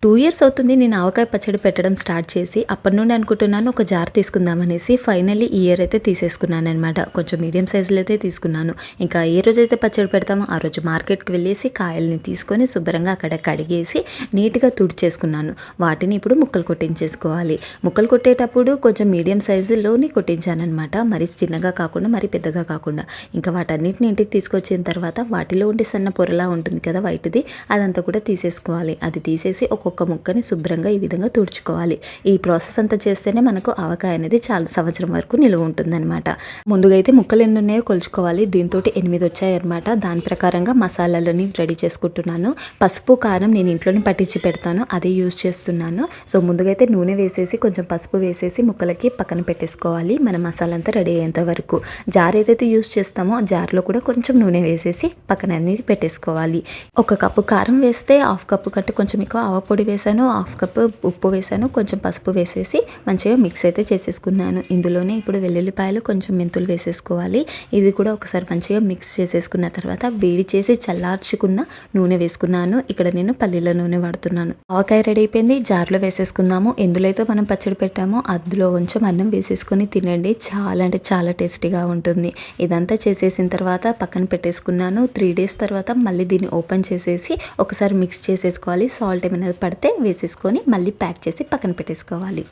2 years అవుతుంది నేను ఆవకాయ పచ్చడి పెట్టడం స్టార్ట్ చేసి. అప్పటి నుండి అనుకుంటున్నాను ఒక జార్ తీసుకుందామనేసి. ఫైనల్లీ ఈ ఇయర్ అయితే తీసేసుకున్నాననమాట. కొంచెం మీడియం సైజులో అయితే తీసుకున్నాను. ఇంకా ఏ రోజైతే పచ్చడి పెడతామో ఆ రోజు మార్కెట్‌కి వెళ్ళేసి కాయల్ని తీసుకొని శుభ్రంగా అక్కడ కడిగేసి నీట్‌గా తుడిచేసుకున్నాను. వాటిని ఇప్పుడు ముక్కలు కొట్టించేసుకోవాలి. ముక్కలు కొట్టేటప్పుడు కొంచెం మీడియం సైజులోని కొట్టించాననమాట. మరీ చిన్నగా కాకుండా మరీ పెద్దగా కాకుండా. ఇంకా వాటన్నిటిని ఇంటికి తీసుకొచ్చిన తర్వాత వాటిలో ఉండే సన్న పొరలా ఉంటుంది కదా వైట్‌ది, అదంతా కూడా తీసేసుకోవాలి. అది తీసేసి ఒక్కొక్క ముక్కని శుభ్రంగా ఈ విధంగా తుడుచుకోవాలి. ఈ ప్రాసెస్ అంతా చేస్తేనే మనకు ఆవకాయ అనేది చాలా సంవత్సరం వరకు నిలువ ఉంటుందన్నమాట. ముందుగా అయితే ముక్కలు ఎన్ని ఉన్నాయో కొలుచుకోవాలి. దీంతో 8 వచ్చాయన్నమాట. దాని ప్రకారంగా మసాలాలని రెడీ చేసుకుంటున్నాను. పసుపు కారం నేను ఇంట్లోనే పట్టించి పెడతాను, అదే యూజ్ చేస్తున్నాను. సో ముందుగా అయితే నూనె వేసేసి కొంచెం పసుపు వేసేసి ముక్కలకి పక్కన పెట్టేసుకోవాలి. మన మసాలా అంతా రెడీ అయ్యేంత వరకు. జార్ ఏదైతే యూజ్ చేస్తామో జార్లో కూడా కొంచెం నూనె వేసేసి పక్కన అనేది పెట్టేసుకోవాలి. 1 కప్పు కారం వేస్తే 1/2 కప్పు కంటే కొంచెం ఎక్కువ ఆవపొడి వేసాను, 1/2 కప్పు ఉప్పు వేసాను, కొంచెం పసుపు వేసేసి మంచిగా మిక్స్ అయితే చేసేసుకున్నాను. ఇందులోనే ఇప్పుడు వెల్లుల్లిపాయలు కొంచెం మెంతులు వేసేసుకోవాలి. ఇది కూడా ఒకసారి మంచిగా మిక్స్ చేసేసుకున్న తర్వాత వేడి చేసి చల్లార్చుకున్న నూనె వేసుకున్నాను. ఇక్కడ నేను పల్లీల నూనె వాడుతున్నాను. ఆవకాయ రెడీ అయిపోయింది. జార్లో వేసేసుకుందాము. ఎందులో అయితే మనం పచ్చడి పెట్టామో అందులో కొంచెం అన్నం వేసేసుకొని తినండి. చాలా అంటే చాలా టేస్టీగా ఉంటుంది. ఇదంతా చేసేసిన తర్వాత పక్కన పెట్టేసుకున్నాను. 3 డేస్ తర్వాత మళ్ళీ దీన్ని ఓపెన్ చేసేసి ఒకసారి మిక్స్ చేసేసుకోవాలి. సాల్ట్ ఏమైనా పడితే వేసేసుకొని మళ్ళీ ప్యాక్ చేసి పక్కన పెట్టేసుకోవాలి.